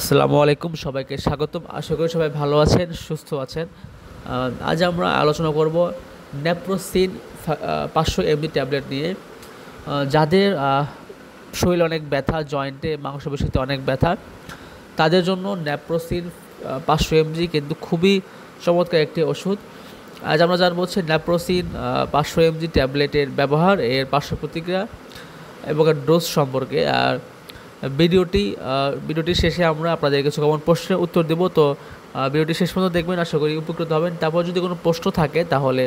আসসালামু আলাইকুম, সবাইকে স্বাগতম। আশা করি সবাই ভালো আছেন, সুস্থ আছেন। আজ আমরা আলোচনা করব নেপ্রোসিন 500 mg ট্যাবলেট নিয়ে। যাদের শরীরে অনেক ব্যথা, জয়েন্টে মাংসপেশিতে অনেক ব্যথা, তাদের জন্য নেপ্রোসিন 500 mg কিন্তু খুবই চমৎকার একটি ওষুধ। আজ আমরা জানবো হচ্ছে নেপ্রোসিন 500 mg ট্যাবলেটের ব্যবহার, এর পার্শ্ব প্রতিক্রিয়া এবং এর ডোজ সম্পর্কে। আর ভিডিওটি শেষে আমরা আপনাদের কিছু কমন প্রশ্নের উত্তর দেব। তো ভিডিওটি শেষ পর্যন্ত দেখবেন, আশা করি উপকৃত হবেন। তারপর যদি কোনো প্রশ্ন থাকে তাহলে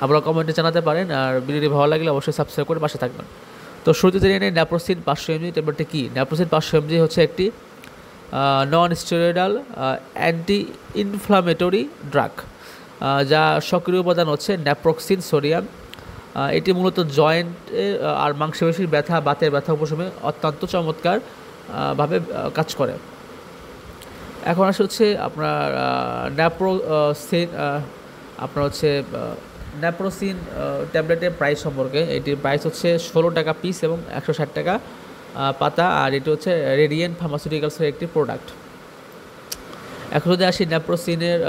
আপনারা কমেন্টে জানাতে পারেন। আর ভিডিওটি ভালো লাগলে অবশ্যই সাবস্ক্রাইব করে পাশে থাকবেন। তো শুরুতে জেনে নিই নেপ্রোসিন 500 mg ট্যাবলেটটি কী। নেপ্রোসিন 500 mg হচ্ছে একটি non steroidal anti inflammatory drug, যা সক্রিয় উপাদান হচ্ছে নেপ্রোক্সিন সোডিয়াম। এটি মূলত জয়েন্টে আর মাংসপেশির ব্যথা, বাতের ব্যথা উপশমে অত্যন্ত চমৎকার ভাবে কাজ করে। এখন আসে হচ্ছে আপনার নেপ্রোসিন ট্যাবলেটের প্রাইস সম্পর্কে। এটির প্রাইস হচ্ছে 16 টাকা পিস এবং 160 টাকা পাতা। আর এটি হচ্ছে রেডিয়েন্ট ফার্মাসিউটিক্যালসের একটি প্রোডাক্ট। এখন যদি আসি নেপ্রোসিনের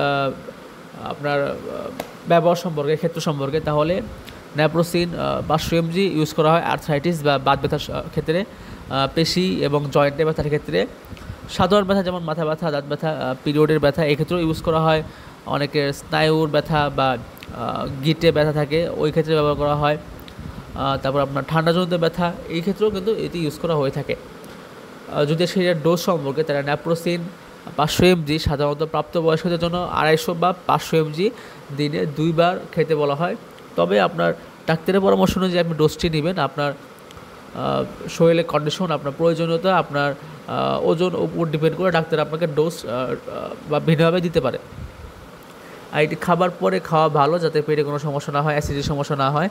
আপনার ব্যবহার সম্পর্কে, ক্ষেত্র সম্পর্কে, তাহলে নেপ্রোসিন 500 mg ইউজ করা হয় আর্থ্রাইটিস বা বাত ব্যথার ক্ষেত্রে, পেশি এবং জয়েন্টের ব্যথার ক্ষেত্রে, সাধারণ ব্যথা যেমন মাথা ব্যথা, দাঁত ব্যথা, পিরিয়ডের ব্যথা, এই ক্ষেত্রেও ইউজ করা হয়। অনেকের স্নায়ুর ব্যথা বা গিটে ব্যথা থাকে, ওই ক্ষেত্রে ব্যবহার করা হয়। তারপর আপনার ঠান্ডাজনিত ব্যথা, এই ক্ষেত্রেও কিন্তু এটি ইউজ করা হয়ে থাকে। যদি সেটার ডোজ সম্পর্কে, তারা নেপ্রোসিন 500 mg সাধারণত প্রাপ্তবয়স্কদের জন্য 250 বা 500 mg দিনে 2 বার খেতে বলা হয়। তবে আপনার ডাক্তারের পরামর্শ অনুযায়ী আপনি ডোজটি নেবেন। আপনার শরীরের কন্ডিশন, আপনার প্রয়োজনীয়তা, আপনার ওজন উপর ডিপেন্ড করে ডাক্তার আপনাকে ডোজ বা ভিন্নভাবে দিতে পারে। আর এটি খাবার পরে খাওয়া ভালো, যাতে পেটে কোনো সমস্যা না হয়, অ্যাসিডিটির সমস্যা না হয়।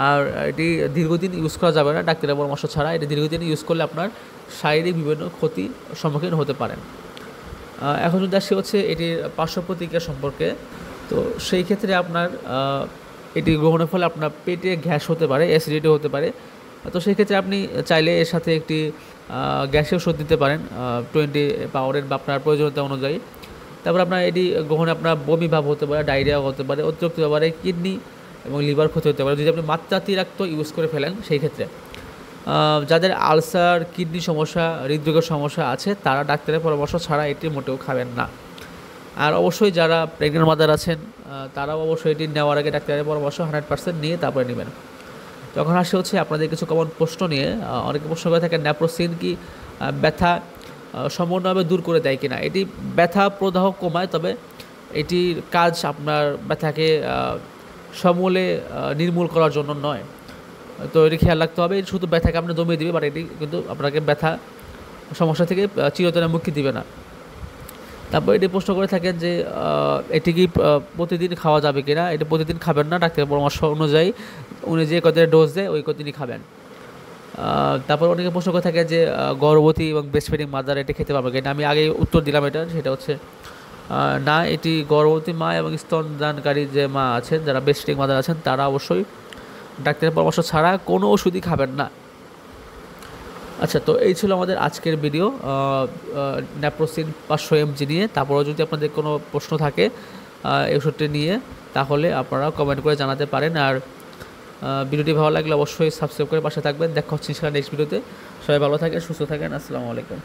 আর এটি দীর্ঘদিন ইউজ করা যাবে না ডাক্তারের পরামর্শ ছাড়া। এটি দীর্ঘদিন ইউজ করলে আপনার শারীরিক বিভিন্ন ক্ষতির সম্মুখীন হতে পারেন। এখন যদি আসি হচ্ছে এটির পার্শ্ব প্রতিক্রিয়া সম্পর্কে, তো সেই ক্ষেত্রে আপনার এটি গ্রহণের ফলে আপনার পেটে গ্যাস হতে পারে, অ্যাসিডিটি হতে পারে। তো সেই ক্ষেত্রে আপনি চাইলে এর সাথে একটি গ্যাসের ওষুধ দিতে পারেন 20 পাউন্ডের বা আপনার প্রয়োজনীয়তা অনুযায়ী। তারপর আপনার এটি গ্রহণে আপনার বমি ভাব হতে পারে, ডায়রিয়া হতে পারে, অতিরিক্ত ব্যাপারে কিডনি এবং লিভার ক্ষতি হতে পারে যদি আপনি মাত্রাতিরিক্ত ইউজ করে ফেলেন। সেই ক্ষেত্রে যাদের আলসার, কিডনি সমস্যা, হৃদরোগের সমস্যা আছে, তারা ডাক্তারের পরামর্শ ছাড়া এটি মোটেও খাবেন না। আর অবশ্যই যারা প্রেগনেন্ট মাদার আছেন, তারাও অবশ্যই এটি নেওয়ার আগে ডাক্তারের পরামর্শ 100% নিয়ে তারপরে নেবেন। তখন আসে হচ্ছে আপনাদের কিছু কমন প্রশ্ন নিয়ে। অনেকে প্রশ্ন করে থাকেন নেপ্রোসিন কি ব্যথা সম্পূর্ণভাবে দূর করে দেয় কিনা। এটি ব্যথা প্রদাহ কমায়, তবে এটির কাজ আপনার ব্যথাকে সমূলে নির্মূল করার জন্য নয়। তো এটি খেয়াল রাখতে হবে। এটি শুধু ব্যথাকে আপনি দমিয়ে দিবে, বাট এটি কিন্তু আপনাকে ব্যথা সমস্যা থেকে চিরতরে মুক্তি দিবে না। তারপর এটি প্রশ্ন করে থাকেন যে এটি কি প্রতিদিন খাওয়া যাবে কিনা। এটি প্রতিদিন খাবেন না, ডাক্তারের পরামর্শ অনুযায়ী উনি যে কতদিন ডোজ দেয় ওই কতদিনই খাবেন। তারপর অনেকে প্রশ্ন করে থাকে যে গর্ভবতী এবং ব্রেস্টফিডিং মাদার এটি খেতে পারবে কিনা। আমি আগেই উত্তর দিলাম এটা, সেটা হচ্ছে না। এটি গর্ভবতী মা এবং স্তনদানকারী যে মা আছেন, যারা ব্রেস্টফিডিং মাদার আছেন, তারা অবশ্যই ডাক্তারের পরামর্শ ছাড়া কোনো ওষুধই খাবেন না। আচ্ছা, তো এই ছিল আমাদের আজকের ভিডিও নেপ্রোসিন 500 mg নিয়ে। তারপরেও যদি আপনাদের কোনো প্রশ্ন থাকে এই ওষুধটি নিয়ে, তাহলে আপনারা কমেন্ট করে জানাতে পারেন। আর ভিডিওটি ভালো লাগলে অবশ্যই সাবস্ক্রাইব করে পাশে থাকবেন। দেখা হচ্ছে নেক্সট ভিডিওতে। সবাই ভালো থাকেন, সুস্থ থাকেন। আসসালামু আলাইকুম।